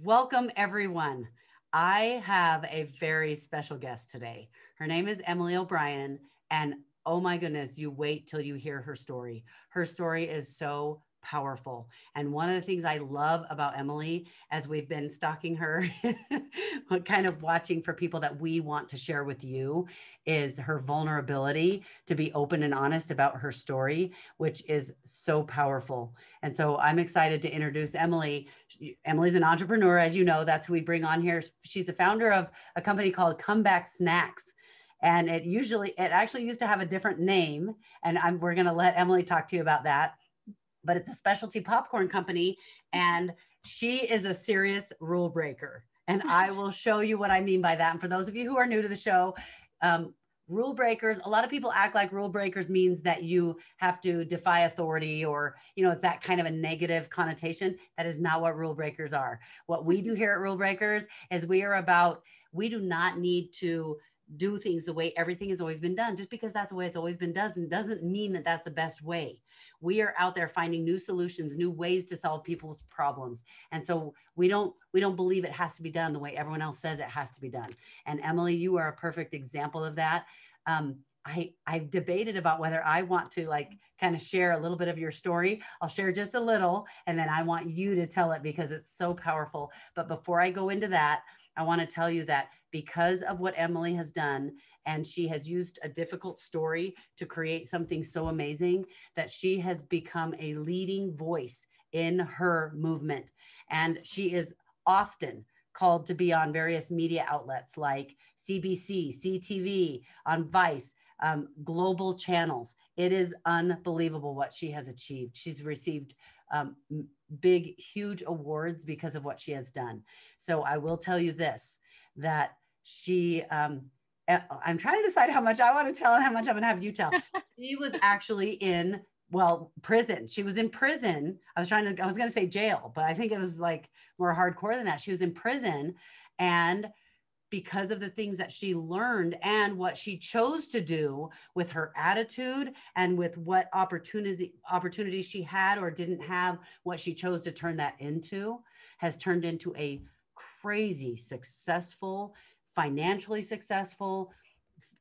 Welcome, everyone. I have a very special guest today. Her name is Emily O'Brien, and oh my goodness, you wait till you hear her story. Her story is so powerful. And one of the things I love about Emily, as we've been stalking her, kind of watching for people that we want to share with you, is her vulnerability to be open and honest about her story, which is so powerful. And so I'm excited to introduce Emily. Emily's an entrepreneur, as you know, that's who we bring on here. She's the founder of a company called Comeback Snacks. And it actually used to have a different name. And we're going to let Emily talk to you about that. But it's a specialty popcorn company. And she is a serious rule breaker. And I will show you what I mean by that. And for those of you who are new to the show, rule breakers, a lot of people act like rule breakers means that you have to defy authority, or, it's that kind of a negative connotation. That is not what rule breakers are. What we do here at Rule Breakers is we do not need to do things the way everything has always been done. Just because that's the way it's always been done doesn't mean that that's the best way. We are out there finding new solutions, new ways to solve people's problems. And so we don't believe it has to be done the way everyone else says it has to be done. And Emily, you are a perfect example of that. I've debated about whether I want to kind of share a little bit of your story. I'll share just a little, and then I want you to tell it because it's so powerful. But before I go into that, I want to tell you that because of what Emily has done, and she has used a difficult story to create something so amazing, that she has become a leading voice in her movement. And she is often called to be on various media outlets like CBC, CTV, on Vice, global channels. It is unbelievable what she has achieved. She's received big, huge awards because of what she has done. So I will tell you this, that I'm trying to decide how much I want to tell and how much I'm going to have you tell. She was actually in, prison. She was in prison. I was going to say jail, but I think it was more hardcore than that. She was in prison, and because of the things that she learned and what she chose to do with her attitude and with what opportunities she had or didn't have, what she chose to turn that into has turned into a crazy successful, financially successful,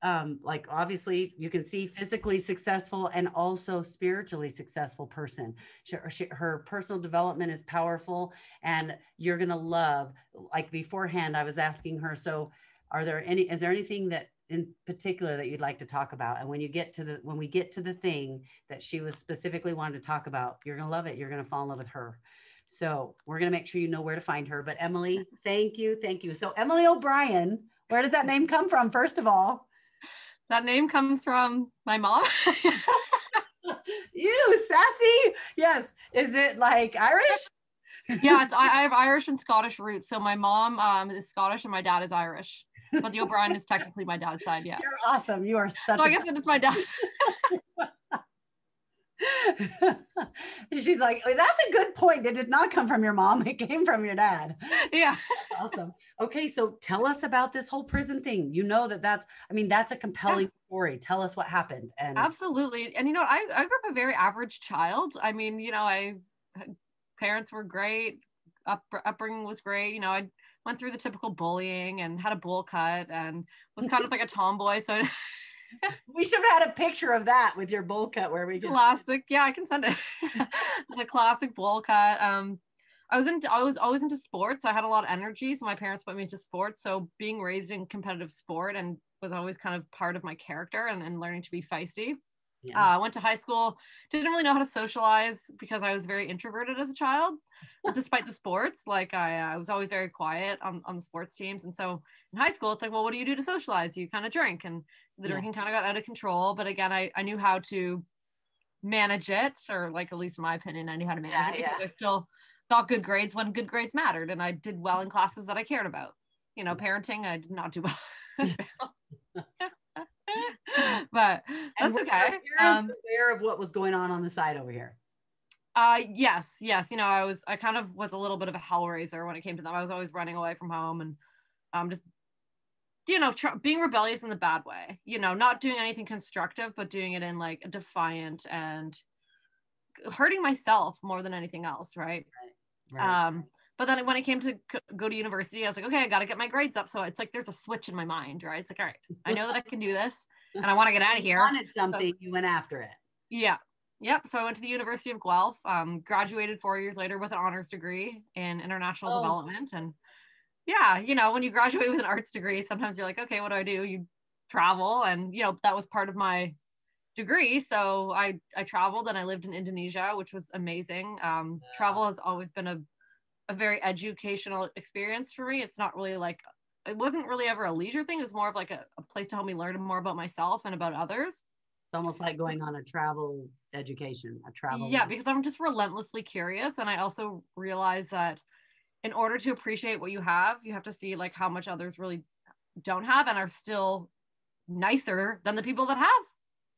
obviously you can see physically successful and also spiritually successful person. Her personal development is powerful, and you're going to love, beforehand, I was asking her, so is there anything that in particular that you'd like to talk about? And when we get to the thing that she was specifically wanted to talk about, you're going to love it. You're going to fall in love with her. So we're going to make sure you know where to find her. But Emily, thank you. So Emily O'Brien, where did that name come from, first of all? That name comes from my mom. You sassy. Yes. Is it Irish? Yeah, I have Irish and Scottish roots. So my mom is Scottish and my dad is Irish. But the O'Brien is technically my dad's side. Yeah. You're awesome. You are such I guess it's my dad. She's like, that's a good point. It did not come from your mom. It came from your dad. Yeah. Awesome. Okay. So tell us about this whole prison thing. That's a compelling story. Tell us what happened. And absolutely. And, I grew up a very average child. Parents were great. Upbringing was great. I went through the typical bullying and had a bowl cut and was kind of like a tomboy. So we should have had a picture of that with your bowl cut where we can classic. Yeah, I can send it. The classic bowl cut. I was always into sports. I had a lot of energy, so my parents put me into sports. So being raised in competitive sport and was always kind of part of my character and learning to be feisty. Yeah. I went to high school, didn't really know how to socialize because I was very introverted as a child, despite the sports. I was always very quiet on the sports teams. And so in high school, it's like, well, what do you do to socialize? You kind of drink, and the drinking kind of got out of control. But again, I knew how to manage it, or at least in my opinion, I knew how to manage it because I still got good grades when good grades mattered. And I did well in classes that I cared about. Parenting, I did not do well. But that's okay. Aware of what was going on the side over here. Yes. I kind of was a little bit of a hellraiser when it came to them. I was always running away from home and just being rebellious in the bad way, not doing anything constructive, but doing it in a defiant and hurting myself more than anything else. Right. But then when I came to go to university, I was like, okay, I got to get my grades up. So it's like there's a switch in my mind, right? It's like, all right, I know that I can do this and I want to get out of here. You wanted something, so, you went after it. Yeah. Yep. So I went to the University of Guelph, graduated 4 years later with an honors degree in international development. And yeah, you know, when you graduate with an arts degree, sometimes you're like, okay, what do? You travel. And, you know, that was part of my degree. So I traveled and I lived in Indonesia, which was amazing. Travel has always been a very educational experience for me. It's not really like, it wasn't really ever a leisure thing. It was more of like a place to help me learn more about myself and about others. It's almost like going on a travel education, a travel. Yeah, because I'm just relentlessly curious. And I also realize that in order to appreciate what you have to see like how much others really don't have and are still nicer than the people that have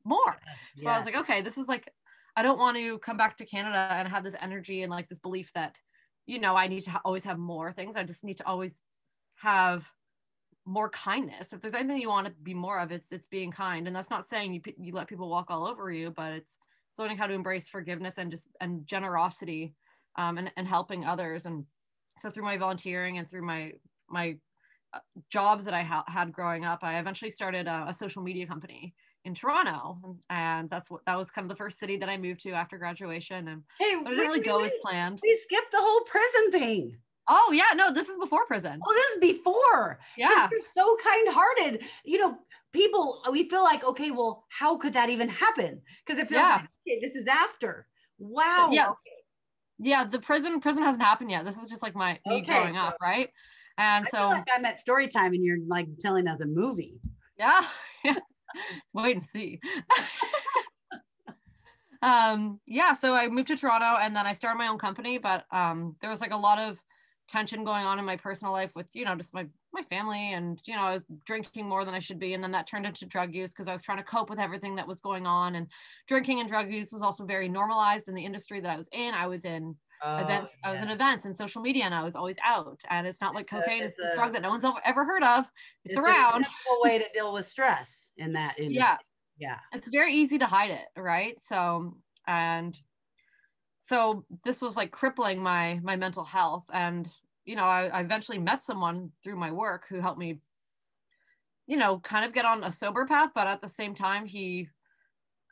more. Yes, so I was like, okay, this is like, I don't want to come back to Canada and have this energy and like this belief that, you know, I need to always have more things. I just need to always have more kindness. If there's anything you want to be more of, it's being kind. And that's not saying you let people walk all over you, but it's learning how to embrace forgiveness and generosity, and helping others. And so through my volunteering and through my jobs that I had growing up, I eventually started a social media company in Toronto, and that was kind of the first city that I moved to after graduation. And but it didn't really go as planned. We skipped the whole prison thing. Oh yeah, no, this is before prison. Oh, this is before. Yeah, you're so kind-hearted. You know, people, we feel like, okay, well, how could that even happen? Because it feels like, okay, this is after. Wow. Yeah. Okay. Yeah, the prison hasn't happened yet. This is just like me growing up, right? And so I feel like I'm at story time and you're like telling us a movie. Yeah. Wait and see. Yeah, so I moved to Toronto and then I started my own company, but there was like a lot of tension going on in my personal life with, you know, just my family, and, you know, I was drinking more than I should be. And then that turned into drug use because I was trying to cope with everything that was going on. And drinking and drug use was also very normalized in the industry that I was in. I was in events. Yeah. I was in events and social media, and I was always out. And it's not like cocaine is a drug that no one's ever heard of. It's around. It's a way to deal with stress in that industry. Yeah. Yeah. It's very easy to hide it, right? So this was like crippling my mental health. And, you know, I eventually met someone through my work who helped me, you know, kind of get on a sober path. But at the same time, he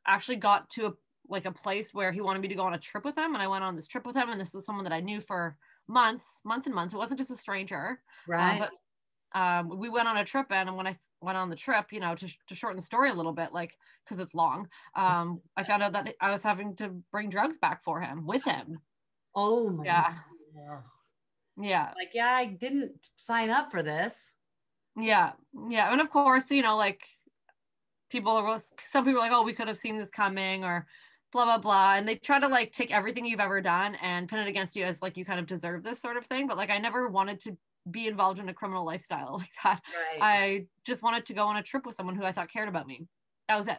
actually got to a place where he wanted me to go on a trip with him. And I went on this trip with him. And this was someone that I knew for months and months. It wasn't just a stranger. Right. But we went on a trip, and when I went on the trip, you know, to shorten the story a little bit, like, because it's long, I found out that I was having to bring drugs back for him with him. Oh my yeah. goodness. Yeah. Like, yeah, I didn't sign up for this. Yeah. Yeah. And of course, you know, like some people are like, oh, we could have seen this coming, or blah, blah, blah. And they try to like take everything you've ever done and pin it against you as like, you kind of deserve this sort of thing. But like, I never wanted to be involved in a criminal lifestyle like that. Right. I just wanted to go on a trip with someone who I thought cared about me. That was it.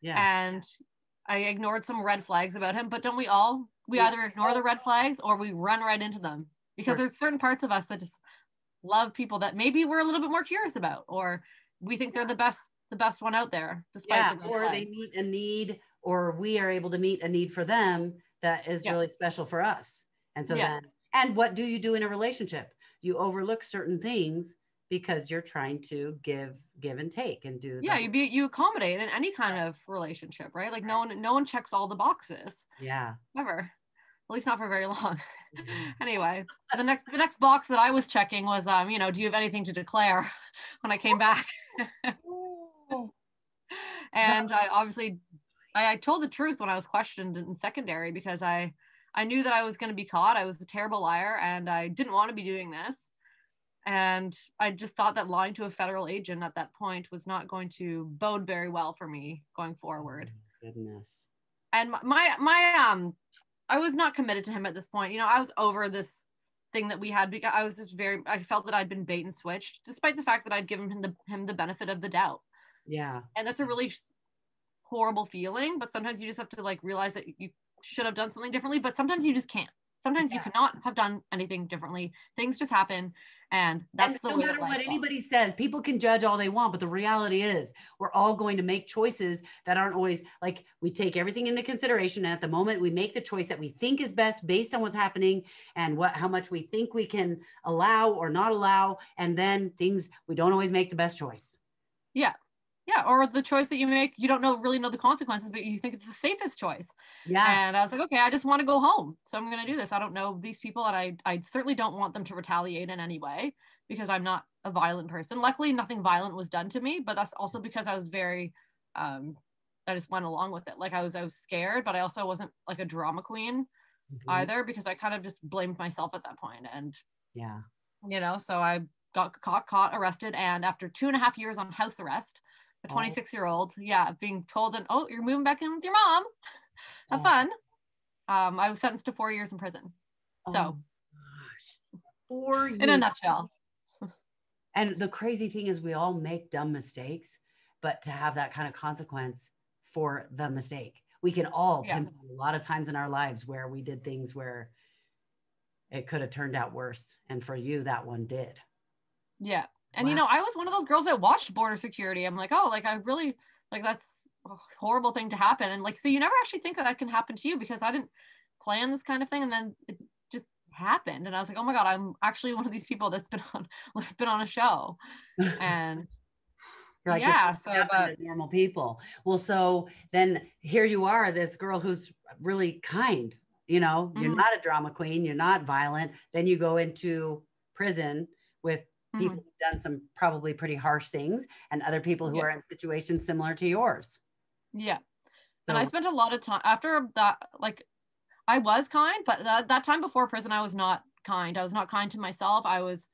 Yeah. And I ignored some red flags about him, but don't we all? We either ignore the red flags or we run right into them, because there's certain parts of us that just love people that maybe we're a little bit more curious about, or we think they're the best one out there, despite the red flags. They meet a need, or we are able to meet a need for them that is really special for us. And so and what do you do in a relationship? You overlook certain things because you're trying to give and take and do. Yeah, you accommodate in any kind of relationship, right? Like no one checks all the boxes. Yeah. Never. At least not for very long. Anyway, the next box that I was checking was, you know, do you have anything to declare when I came back? And I told the truth when I was questioned in secondary, because I knew that I was going to be caught. I was a terrible liar, and I didn't want to be doing this. And I just thought that lying to a federal agent at that point was not going to bode very well for me going forward. Oh, goodness. And I was not committed to him at this point. You know, I was over this thing that we had, because I was just I felt that I'd been bait and switched, despite the fact that I'd given him the benefit of the doubt. Yeah. And that's a really horrible feeling, but sometimes you just have to like realize that you should have done something differently, but sometimes you just can't. Sometimes you cannot have done anything differently. Things just happen. And that's the no way matter that life what goes. anybody says, people can judge all they want, but the reality is we're all going to make choices that aren't always like, we take everything into consideration. And at the moment we make the choice that we think is best based on what's happening and how much we think we can allow or not allow. And then we don't always make the best choice. Yeah. Yeah. Or the choice that you make, you don't really know the consequences, but you think it's the safest choice. Yeah. And I was like, okay, I just want to go home. So I'm going to do this. I don't know these people, and I certainly don't want them to retaliate in any way because I'm not a violent person. Luckily, nothing violent was done to me, but that's also because I was very, I just went along with it. Like I was scared, but I also wasn't like a drama queen either, because I kind of just blamed myself at that point. And, so I got caught, arrested. And after 2.5 years on house arrest, a 26-year-old, being told, and you're moving back in with your mom. Have fun. I was sentenced to 4 years in prison. So, 4 years. In a nutshell. And the crazy thing is we all make dumb mistakes, but to have that kind of consequence for the mistake, we can all pinpoint a lot of times in our lives where we did things where it could have turned out worse. And for you, that one did. Yeah. And, I was one of those girls that watched border security. I'm like, I really, that's a horrible thing to happen. And so you never actually think that can happen to you, because I didn't plan this kind of thing. And then it just happened. And I was like, oh my God, I'm actually one of these people that's been on a show. And like, but normal people. Well, so then here you are, this girl who's really kind, you're not a drama queen, you're not violent. Then you go into prison with people who've done some probably pretty harsh things, and other people who are in situations similar to yours. Yeah. So, and I spent a lot of time after that. I was kind, but that time before prison, I was not kind. I was not kind to myself. I was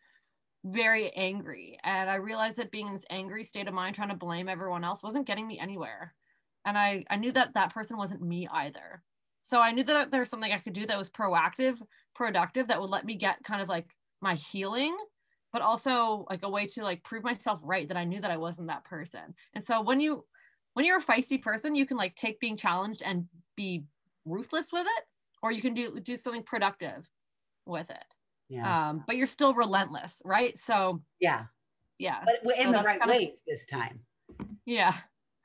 very angry. And I realized that being in this angry state of mind, trying to blame everyone else, wasn't getting me anywhere. And I knew that person wasn't me either. So I knew that there was something I could do that was proactive, productive, that would let me get kind of my healing, but also a way to prove myself right, that I knew that I wasn't that person. And so when you're a feisty person, you can take being challenged and be ruthless with it, or you can do something productive with it. Yeah. But you're still relentless, right? So yeah. But in the right ways this time. Yeah.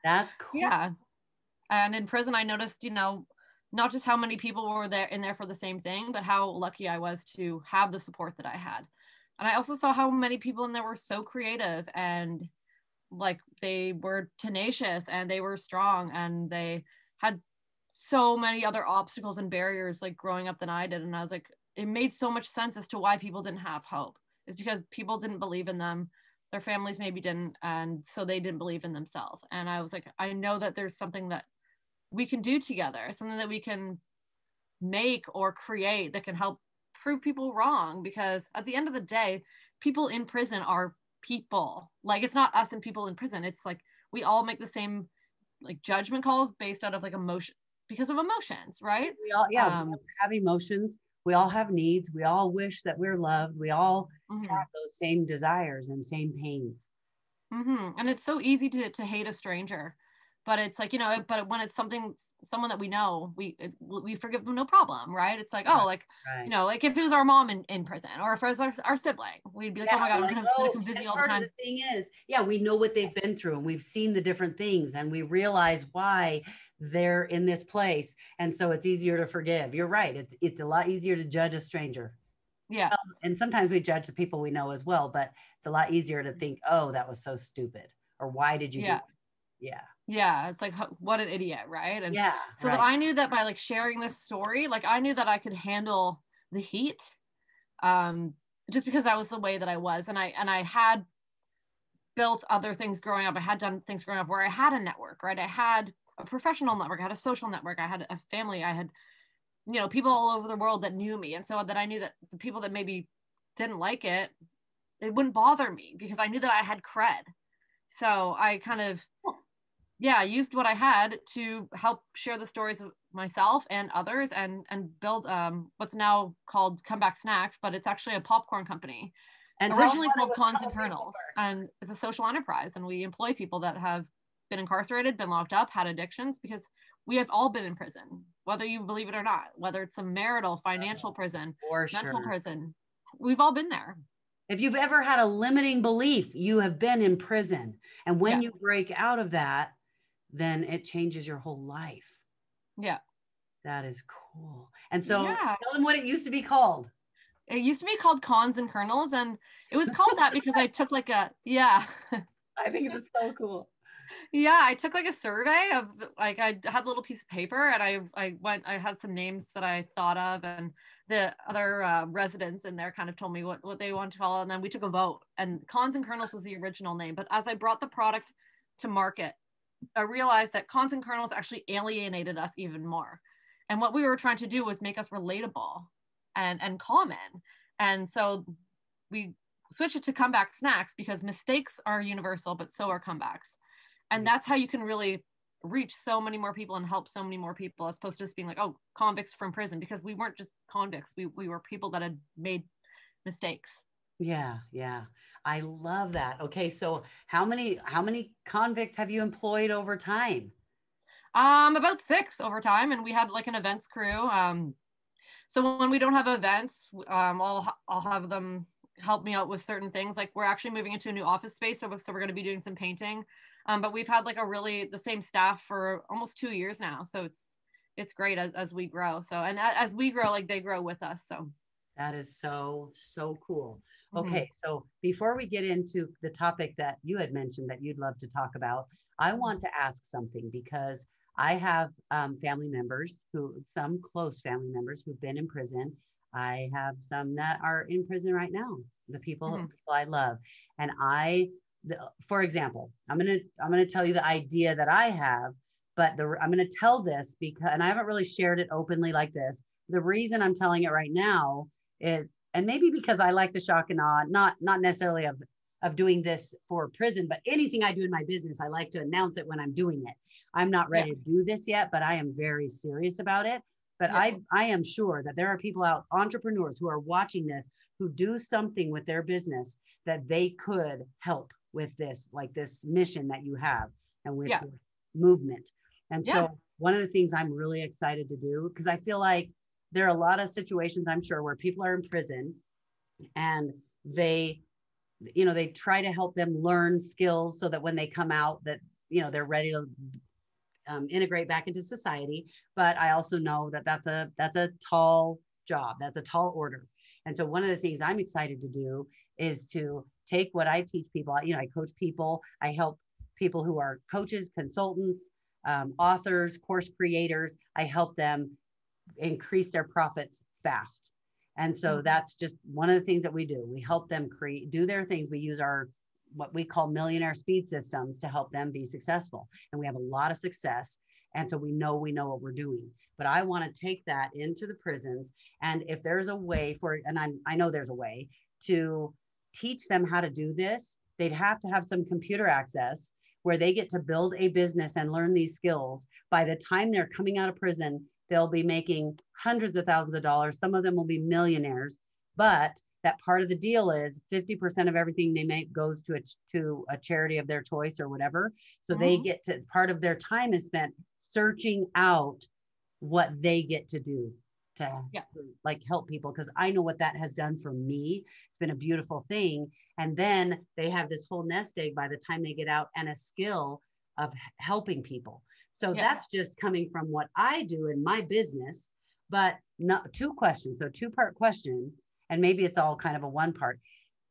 That's cool. Yeah. And in prison, I noticed, not just how many people were in there for the same thing, but how lucky I was to have the support that I had. And I also saw how many people in there were so creative, and they were tenacious, and they were strong, and they had so many other obstacles and barriers growing up than I did. And I was it made so much sense as to why people didn't have hope. It's because people didn't believe in them. Their families maybe didn't. And so they didn't believe in themselves. And I was I know that there's something that we can do together, something that we can make or create that can help prove people wrong. Because at the end of the day, people in prison are people. It's not us and people in prison. It's we all make the same judgment calls based out of emotion, because of emotions, right? We all have emotions. We all have needs. We all wish that we're loved. We all have those same desires and same pains. And it's so easy to hate a stranger, but it's but when it's someone that we know, we forgive them, no problem, right? It's right. If it was our mom in prison, or if it was our sibling, we'd be oh my God, I'm gonna come visit you all the time. The thing is, we know what they've been through, and we've seen the different things, and we realize why they're in this place, and so it's easier to forgive. You're right. It's a lot easier to judge a stranger. Yeah. And sometimes we judge the people we know as well, but it's a lot easier to think, oh, that was so stupid, or why did you do that? Yeah, it's what an idiot, right? And so that I knew that by sharing this story, I knew that I could handle the heat, just because that was the way that I was. And I had built other things growing up. I had done things growing up where I had a network, right? I had a professional network, I had a social network, I had a family, I had people all over the world that knew me. And so that I knew that the people that maybe didn't like it wouldn't bother me, because I knew that I had cred. So I kind of used what I had to help share the stories of myself and others, and build what's now called Comeback Snacks, but it's actually a popcorn company, and originally called Cons and Kernels. And it's a social enterprise, and we employ people that have been incarcerated, been locked up, had addictions, because we have all been in prison, whether you believe it or not, whether it's a marital, financial prison, For mental sure. prison. We've all been there. If you've ever had a limiting belief, you have been in prison. And when you break out of that, then it changes your whole life. Yeah. That is cool. And so tell them what it used to be called. It used to be called Cons and Kernels, and it was called that because I took like a, I think it's so cool. Yeah, I took like a survey of like, I had a little piece of paper, and I had some names that I thought of, and the other residents in there kind of told me what they want to call it. And then we took a vote, and Cons and Kernels was the original name. But as I brought the product to market, I realized that Cons and Kernels actually alienated us even more. And what we were trying to do was make us relatable and common. And so we switched it to comeback snacks, because mistakes are universal, but so are comebacks. And that's how you can really reach so many more people and help so many more people, as opposed to just being like, oh, convicts from prison, because we weren't just convicts. We were people that had made mistakes. Yeah. I love that. Okay. So how many convicts have you employed over time? About 6 over time. And we had like an events crew. So when we don't have events, I'll have them help me out with certain things. Like, we're actually moving into a new office space. So we're going to be doing some painting. But we've had like the same staff for almost 2 years now. So it's great as we grow. So, and as we grow, like, they grow with us. So that is so cool. Okay. So before we get into the topic that you had mentioned that you'd love to talk about, I want to ask something, because I have family members some close family members who've been in prison. I have some that are in prison right now, the people I love. And for example, I'm gonna tell you the idea that I have, but I'm gonna tell this because, and I haven't really shared it openly like this. The reason I'm telling it right now is, and maybe because I like the shock and awe, not necessarily of doing this for prison, but anything I do in my business, I like to announce it when I'm doing it. I'm not ready to do this yet, but I am very serious about it. But I am sure that there are people out, entrepreneurs who are watching this, who do something with their business that they could help with this, like this mission that you have, and with this movement. And so one of the things I'm really excited to do, because I feel like there are a lot of situations, I'm sure, where people are in prison and they try to help them learn skills so that when they come out, that, they're ready to integrate back into society. But I also know that that's a tall job. That's a tall order. And so one of the things I'm excited to do is to take what I teach people. I coach people. I help people who are coaches, consultants, authors, course creators. I help them increase their profits fast. And so that's just one of the things that we do. We help them do their things. We use our what we call millionaire speed systems to help them be successful. And we have a lot of success. And so we know what we're doing. But I want to take that into the prisons. And if there's a way I know there's a way to teach them how to do this, they'd have to have some computer access where they get to build a business and learn these skills. By the time they're coming out of prison, they'll be making hundreds of thousands of dollars. Some of them will be millionaires, but that part of the deal is 50% of everything they make goes to a charity of their choice or whatever. So they get to, part of their time is spent searching out what they get to do to like help people. Cause I know what that has done for me. It's been a beautiful thing. And then they have this whole nest egg by the time they get out, and a skill of helping people. So that's just coming from what I do in my business. But not 2 questions. So 2-part question. And maybe it's all kind of a 1 part.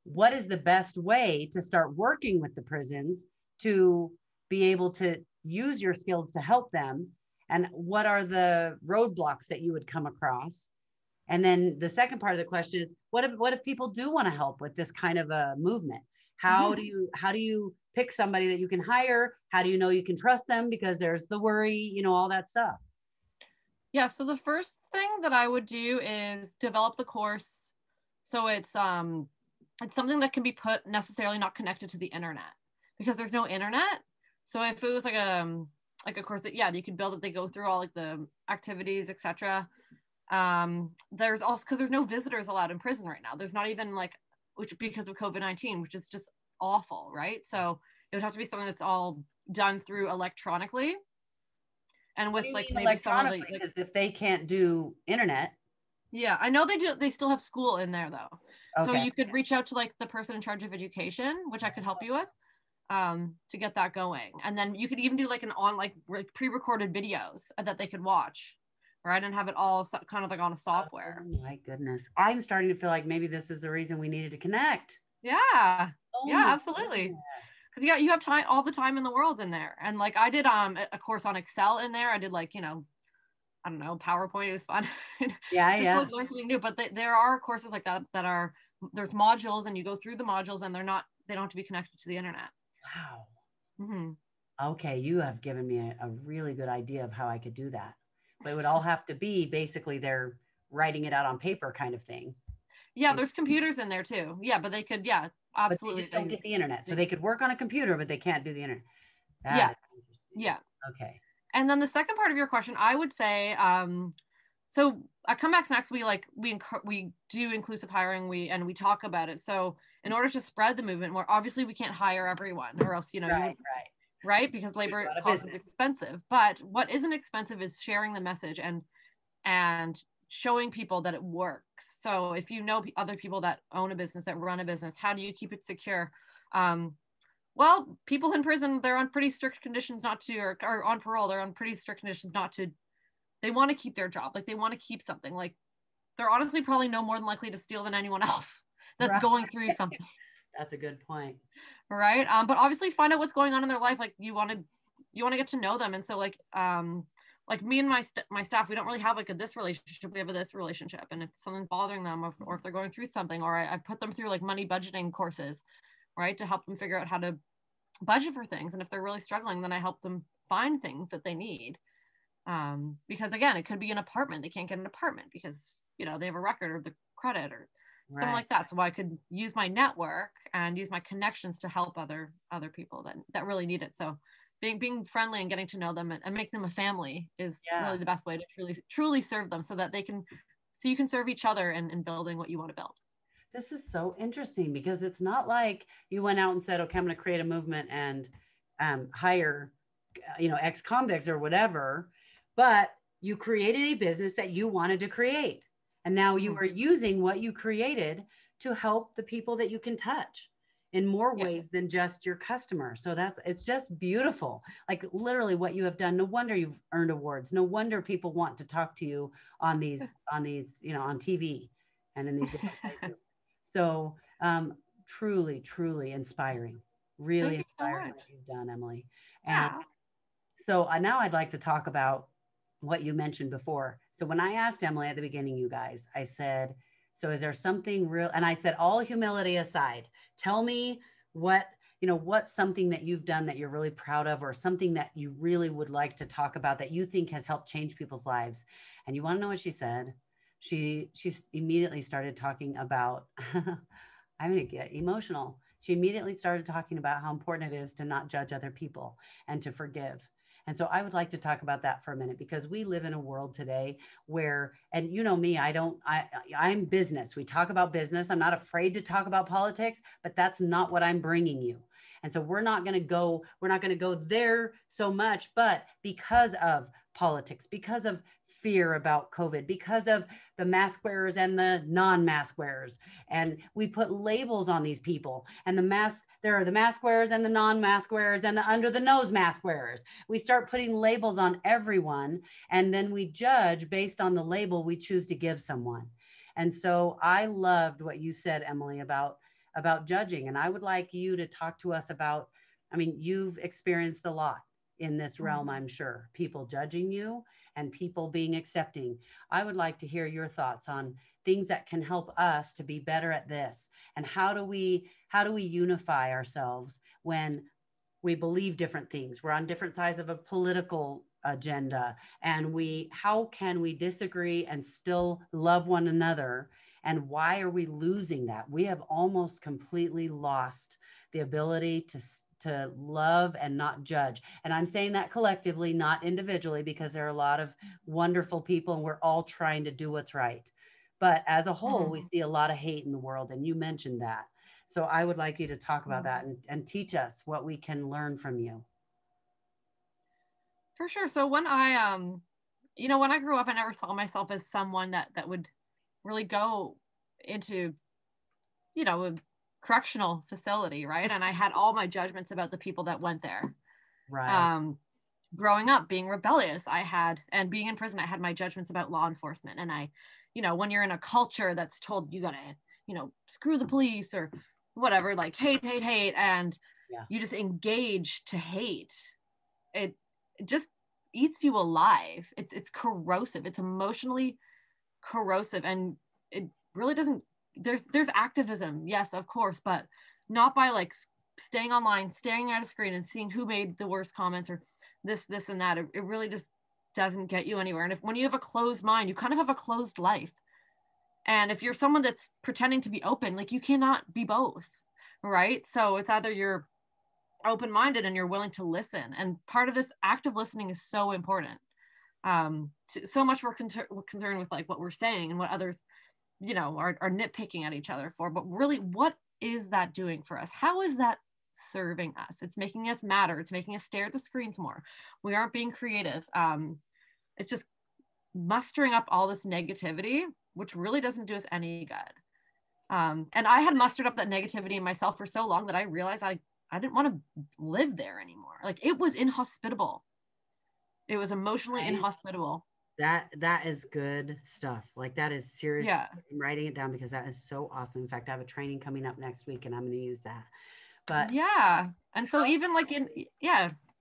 What is the best way to start working with the prisons to be able to use your skills to help them? And what are the roadblocks that you would come across? And then the second part of the question is, what if people do want to help with this kind of a movement? How do you pick somebody that you can hire? How do you know you can trust them? Because there's the worry, all that stuff. Yeah. So the first thing that I would do is develop the course. So it's something that can be put necessarily not connected to the internet, because there's no internet. So if it was like a course that, you could build it, they go through all like the activities, etc. There's also, because there's no visitors allowed in prison right now. There's not even because of COVID-19, which is just awful, right? So it would have to be something that's all done through electronically. And What with do you like mean maybe some of the electronically? like, Because if they can't do internet, yeah, I know they still have school in there though. So okay. you could reach out to like the person in charge of education, which I could help you with, to get that going. And then you could even do like an on like pre-recorded videos that they could watch, right? And have it all kind of like on a software. Oh my goodness. I'm starting to feel like maybe this is the reason we needed to connect. Yeah. Oh Yeah, my absolutely. goodness. Because you have time, all the time in the world in there. And like I did a course on Excel in there. I did like, I don't know, PowerPoint. It was fun. Yeah, Just to yeah. like learn something new. But there are courses like that are, there's modules and you go through the modules and they don't have to be connected to the internet. Wow. Mm-hmm. Okay, you have given me a really good idea of how I could do that. But it would all have to be basically they're writing it out on paper kind of thing. Yeah, there's computers in there too. Yeah, but they could, yeah, But they absolutely. just don't get the internet. So they could work on a computer, but they can't do the internet. That Yeah, is interesting. yeah. Okay. And then the second part of your question, I would say, so at Comeback Snacks, we do inclusive hiring, we talk about it. So in order to spread the movement more, obviously we can't hire everyone, or else you Right. right, because There's a labor lot of cost is business. expensive. But what isn't expensive is sharing the message and showing people that it works. So if you know other people that own a business, that run a business, how do you keep it secure? Well, people in prison, they're on pretty strict conditions not to, or on parole, they're on pretty strict conditions not to, they want to keep their job. Like they want to keep something. Like they're honestly probably no more than likely to steal than anyone else that's Right. going through something. That's a good point. Right. But obviously find out what's going on in their life. Like you want to get to know them. And so like me and my staff, we don't really have like this relationship. We have a this relationship. And if something's bothering them or if they're going through something, or I put them through like money budgeting courses, right, to help them figure out how to budget for things. And if they're really struggling, then I help them find things that they need. Because again, it could be an apartment. They can't get an apartment because, they have a record or the credit or something like that. So I could use my network and use my connections to help other people that really need it. So being friendly and getting to know them and make them a family is really the best way to truly serve them, so that you can serve each other in building what you want to build. This is so interesting because it's not like you went out and said, okay, I'm going to create a movement and hire, ex-convicts or whatever, but you created a business that you wanted to create. And now you are using what you created to help the people that you can touch in more ways than just your customer. So it's just beautiful. Like literally what you have done. No wonder you've earned awards. No wonder people want to talk to you on these, on TV and in these different places. So truly, truly inspiring, really inspiring what you've done, Emily. And so now I'd like to talk about what you mentioned before. So when I asked Emily at the beginning, you guys, I said, so is there something real? And I said, all humility aside, tell me what's something that you've done that you're really proud of, or something that you really would like to talk about that you think has helped change people's lives. And you want to know what she said? She immediately started talking about, I'm going to get emotional. She immediately started talking about how important it is to not judge other people and to forgive. And so I would like to talk about that for a minute, because we live in a world today where, and you know me, I'm business. We talk about business. I'm not afraid to talk about politics, but that's not what I'm bringing you. And so we're not going to go there so much, but because of politics, because of fear about COVID, because of the mask wearers and the non-mask wearers. And we put labels on these people, and there are the mask wearers and the non-mask wearers and the under the nose mask wearers. We start putting labels on everyone, and then we judge based on the label we choose to give someone. And so I loved what you said, Emily, about judging. And I would like you to talk to us about, you've experienced a lot in this realm, I'm sure, people judging you and people being accepting. I would like to hear your thoughts on things that can help us to be better at this. And how do we unify ourselves when we believe different things? We're on different sides of a political agenda, and how can we disagree and still love one another? And why are we losing that? We have almost completely lost the ability to love and not judge. And I'm saying that collectively, not individually, because there are a lot of wonderful people and we're all trying to do what's right. But as a whole, we see a lot of hate in the world. And you mentioned that. So I would like you to talk about that and teach us what we can learn from you. For sure. So when I, when I grew up, I never saw myself as someone that would really go into, a correctional facility, right? And I had all my judgments about the people that went there. Right. Growing up, being rebellious, and being in prison, I had my judgments about law enforcement. And when you're in a culture that's told you gotta, screw the police or whatever, like hate, hate, hate, and Yeah. you just engage to hate, it just eats you alive. It's corrosive. It's emotionally corrosive, and it really doesn't. There's activism, yes, of course, but not by like staying online, staring at a screen, and seeing who made the worst comments or this and that. It really just doesn't get you anywhere. And when you have a closed mind, you kind of have a closed life. And if you're someone that's pretending to be open, like you cannot be both, right? So it's either you're open-minded and you're willing to listen. And part of this active listening is so important. So much we're concerned with like what we're saying and what others, are nitpicking at each other for. But really, what is that doing for us? How is that serving us? It's making us matter. It's making us stare at the screens more. We aren't being creative. It's just mustering up all this negativity, which really doesn't do us any good. And I had mustered up that negativity in myself for so long that I realized I didn't want to live there anymore. Like it was inhospitable. It was emotionally inhospitable. That is good stuff. Like that is serious. Yeah. I'm writing it down because that is so awesome. In fact, I have a training coming up next week and I'm going to use that. But yeah. And so even like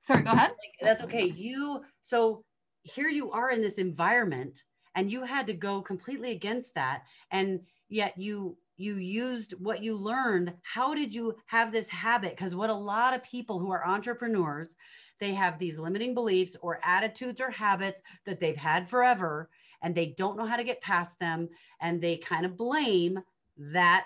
sorry, go ahead. That's okay. So here you are in this environment and you had to go completely against that. And yet you used what you learned. How did you have this habit? Because what a lot of people who are entrepreneurs, they have these limiting beliefs or attitudes or habits that they've had forever, and they don't know how to get past them. And they kind of blame that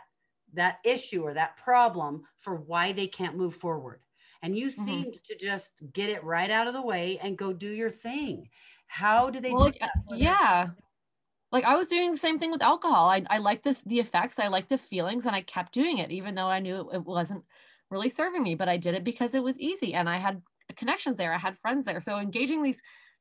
issue or that problem for why they can't move forward. And you seemed to just get it right out of the way and go do your thing. How do they do that? Yeah. Like I was doing the same thing with alcohol. I liked the effects. I liked the feelings, and I kept doing it, even though I knew it wasn't really serving me, but I did it because it was easy and I had connections there. I had friends there. So engaging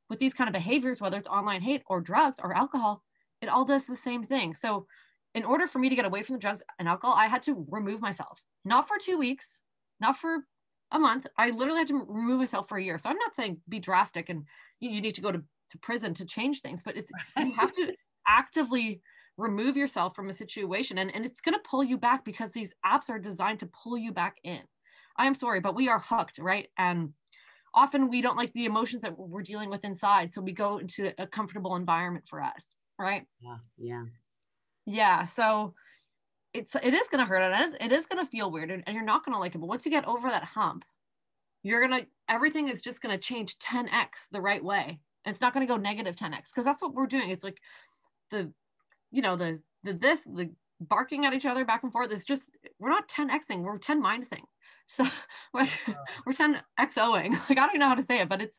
with these kind of behaviors, whether it's online hate or drugs or alcohol, it all does the same thing. So in order for me to get away from the drugs and alcohol, I had to remove myself, not for 2 weeks, not for a month. I literally had to remove myself for a year. So I'm not saying be drastic and you need to go to prison to change things, but you have to actively remove yourself from a situation, and it's going to pull you back because these apps are designed to pull you back in. I am sorry, but we are hooked, right? And often we don't like the emotions that we're dealing with inside, so we go into a comfortable environment for us, right? Yeah. So it is going to hurt, and it is going to feel weird, and you're not going to like it. But once you get over that hump, everything is just going to change 10x the right way. And it's not going to go negative 10x, because that's what we're doing. It's like the barking at each other back and forth is just, we're not 10xing, we're 10 minusing. So we're 10xoing. Like, I don't know how to say it, but it's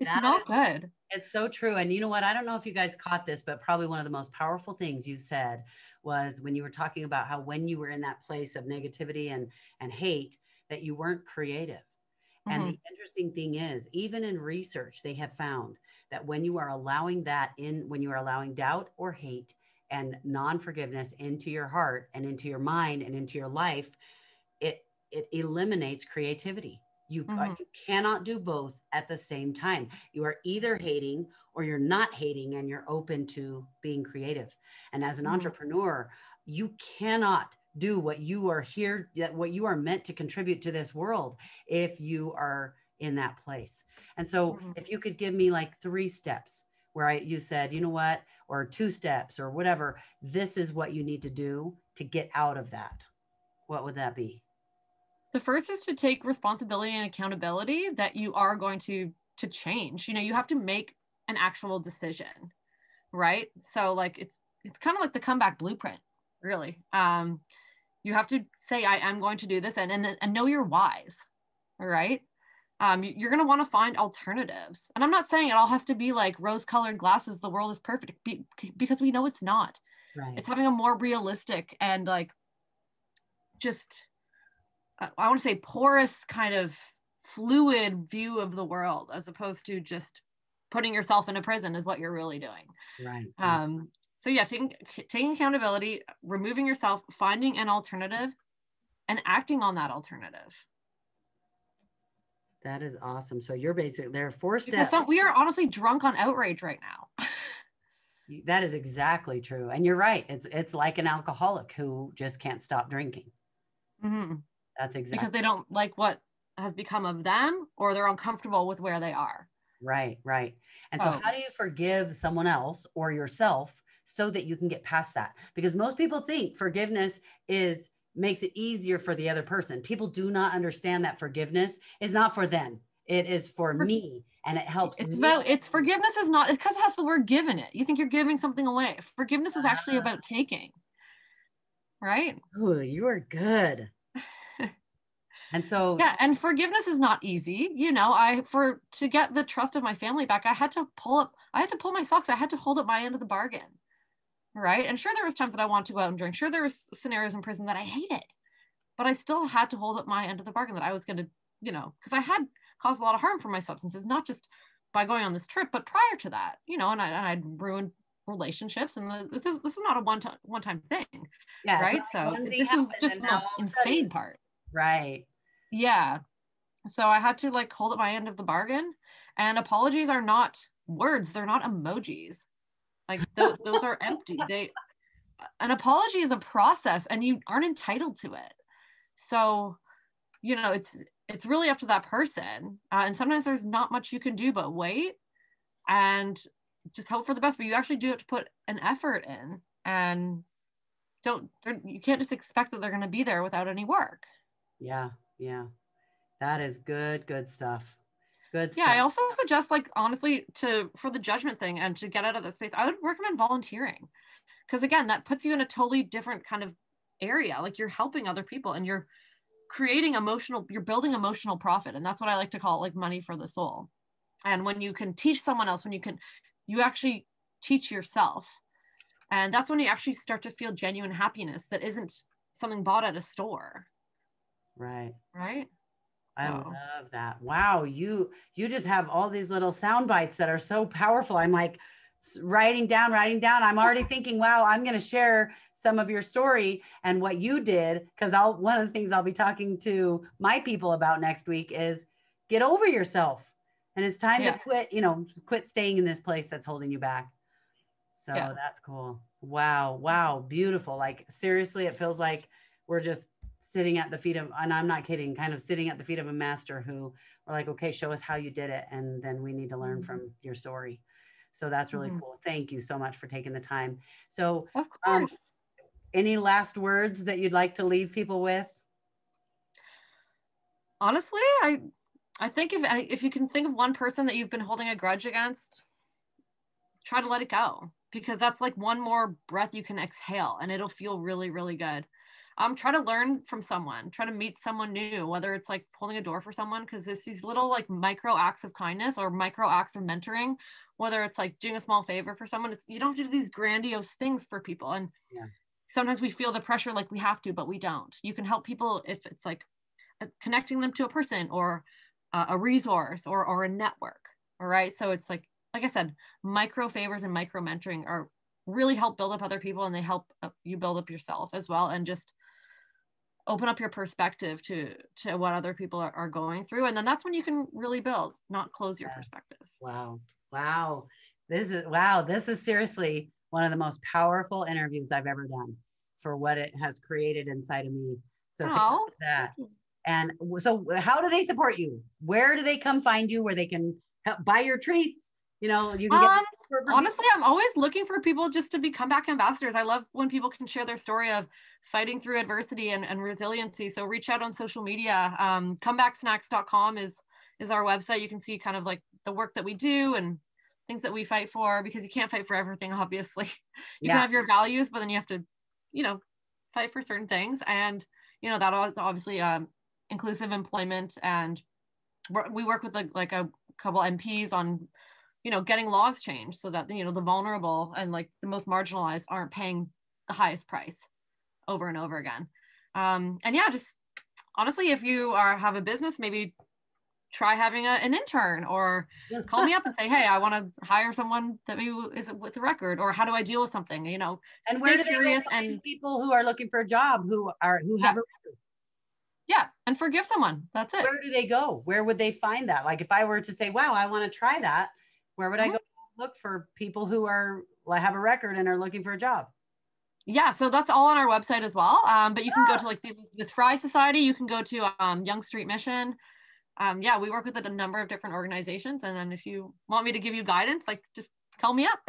not good. It's so true. And you know what? I don't know if you guys caught this, but probably one of the most powerful things you said was when you were talking about how when you were in that place of negativity and hate, that you weren't creative. And the interesting thing is, even in research, they have found that when you are allowing when you are allowing doubt or hate and non-forgiveness into your heart and into your mind and into your life, it eliminates creativity. You cannot do both at the same time. You are either hating or you're not hating, and you're open to being creative. And as an entrepreneur, you cannot do what you are here, what you are meant to contribute to this world, if you are in that place. And so if you could give me like 3 steps where you said, you know what, or 2 steps or whatever, this is what you need to do to get out of that, what would that be? The first is to take responsibility and accountability that you are going to change. You have to make an actual decision, right? So like, it's kind of like the comeback blueprint, really. You have to say, I am going to do this, and know your whys, all right? You're going to want to find alternatives. And I'm not saying it all has to be like rose-colored glasses, the world is perfect, because we know it's not. Right. It's having a more realistic and like just, I want to say porous kind of fluid view of the world, as opposed to just putting yourself in a prison is what you're really doing. Right. So yeah, taking accountability, removing yourself, finding an alternative, and acting on that alternative. That is awesome. So you're basically, there are 4 steps. Because we are honestly drunk on outrage right now. That is exactly true. And you're right. It's like an alcoholic who just can't stop drinking. Mm-hmm. That's exactly. Because they don't like what has become of them, or they're uncomfortable with where they are. Right, right. And so how do you forgive someone else or yourself so that you can get past that? Because most people think forgiveness makes it easier for the other person. People do not understand that forgiveness is not for them. It is for me, and it helps. It's forgiveness is not, because it has the word give in it. You think you're giving something away. Forgiveness is actually about taking. Right? Ooh, you are good. And so, yeah, and forgiveness is not easy. To get the trust of my family back, I had to pull my socks. I had to hold up my end of the bargain. Right? And sure, there was times that I wanted to go out and drink. Sure, there was scenarios in prison that I hated, but I still had to hold up my end of the bargain, that I was going to, because I had caused a lot of harm for my substances, not just by going on this trip, but prior to that, and I'd ruined relationships, and this is not a one-time thing. Yeah. Right. So this is just the most insane part. Right. Yeah. So I had to hold up my end of the bargain, and apologies are not words. They're not emojis. Those are empty. An apology is a process, and you aren't entitled to it. So, it's really up to that person. And sometimes there's not much you can do but wait and just hope for the best, but you actually do have to put an effort in, and you can't just expect that they're going to be there without any work. Yeah. Yeah. That is good stuff. Good stuff. Yeah, I also suggest, honestly, for the judgment thing and to get out of that space, I would recommend volunteering. Because again, that puts you in a totally different kind of area. You're helping other people, and you're building emotional profit. And that's what I like to call money for the soul. And when you can teach someone else, you actually teach yourself. And that's when you actually start to feel genuine happiness that isn't something bought at a store. Right. Right. I love that. Wow. You just have all these little sound bites that are so powerful. I'm writing down. I'm already thinking, wow, I'm going to share some of your story and what you did. Cause one of the things I'll be talking to my people about next week is get over yourself. And it's time to quit staying in this place that's holding you back. So that's cool. Wow. Wow. Beautiful. Seriously, it feels like we're just sitting at the feet of, and I'm not kidding, kind of sitting at the feet of a master who are okay, show us how you did it. And then we need to learn from your story. So that's really cool. Thank you so much for taking the time. So of course. Any last words that you'd like to leave people with? Honestly, I think if you can think of one person that you've been holding a grudge against, try to let it go, because that's one more breath you can exhale, and it'll feel really, really good. Try to learn from someone, try to meet someone new, whether it's holding a door for someone, because it's these little micro acts of kindness or micro acts of mentoring, whether it's doing a small favor for someone. You don't have to do these grandiose things for people. And sometimes we feel the pressure we have to, but we don't. You can help people if it's connecting them to a person or a resource or a network. All right. So it's like I said, micro favors and micro mentoring are really help build up other people, and they help you build up yourself as well. And just open up your perspective to what other people are going through. And then that's when you can really build, not close your perspective. Wow. This is seriously one of the most powerful interviews I've ever done for what it has created inside of me. So thank you for that. And so how do they support you? Where do they come find you, where they can buy your treats? You can get honestly, I'm always looking for people just to become back ambassadors. I love when people can share their story of fighting through adversity and resiliency. So reach out on social media. Comebacksnacks.com is our website. You can see kind of the work that we do and things that we fight for, because you can't fight for everything, obviously. You can have your values, but then you have to, fight for certain things. And, that is obviously inclusive employment. And we work with a couple MPs on getting laws changed so that, the vulnerable and the most marginalized aren't paying the highest price over and over again. And just honestly, if you have a business, maybe try having an intern, or call me up and say, hey, I want to hire someone that maybe is with the record, or how do I deal with something, you know, And stay where do curious they go and people who are looking for a job who have a record? Yeah. And forgive someone. That's it. Where do they go? Where would they find that? Like if I were to say, wow, I want to try that, where would I go look for people who have a record and are looking for a job? Yeah, so that's all on our website as well. But you can go to like the Elizabeth Fry Society. You can go to Young Street Mission. Yeah, we work with a number of different organizations. And then if you want me to give you guidance, like just call me up.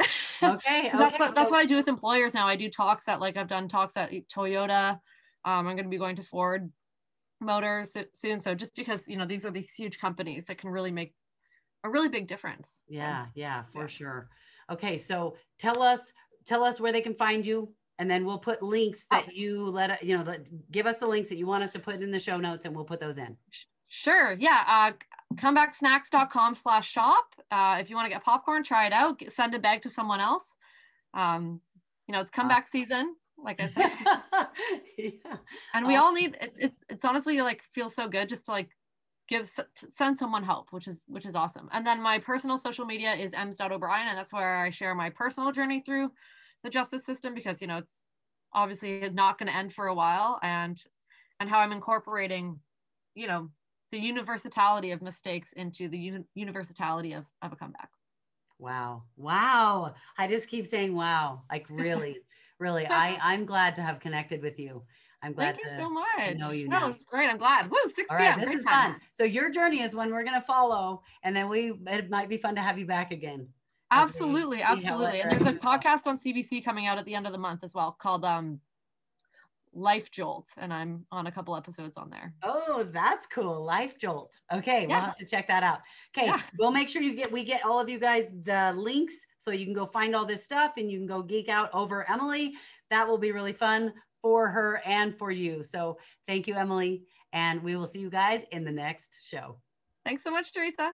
Okay. That's what I do with employers now. I do talks at I've done talks at Toyota. I'm going to be going to Ford Motors soon. So just because, you know, these are these huge companies that can really make a really big difference. Yeah, for sure. Okay, so tell us where they can find you, and then we'll put links that you give us the links that you want us to put in the show notes, and we'll put those in. Sure. Yeah. Comebacksnacks.com/shop. If you want to get popcorn, try it out. Send a bag to someone else. You know, it's comeback season, like I said. Yeah. And we all need it. It's honestly feels so good just to send someone hope, which is awesome. And then my personal social media is ems.o'brien, and that's where I share my personal journey through the justice system, because, you know, it's obviously not going to end for a while, and how I'm incorporating, you know, the universality of mistakes into the universality of a comeback. Wow. I just keep saying wow, like really I'm glad to have connected with you. I'm glad. Thank you so much. To know you now. It's great. I'm glad. Woo, 6 All p.m. Right, this is fun. So your journey is one we're going to follow, and then it might be fun to have you back again. Absolutely. And there's a podcast on CBC coming out at the end of the month as well called Life Jolt, and I'm on a couple episodes on there. Oh, that's cool. Life Jolt. Okay, yes. We'll have to check that out. Okay, We'll make sure we get all of you guys the links so you can go find all this stuff and you can go geek out over Emily. That will be really fun for her and for you. So thank you, Emily, and we will see you guys in the next show. Thanks so much, Teresa.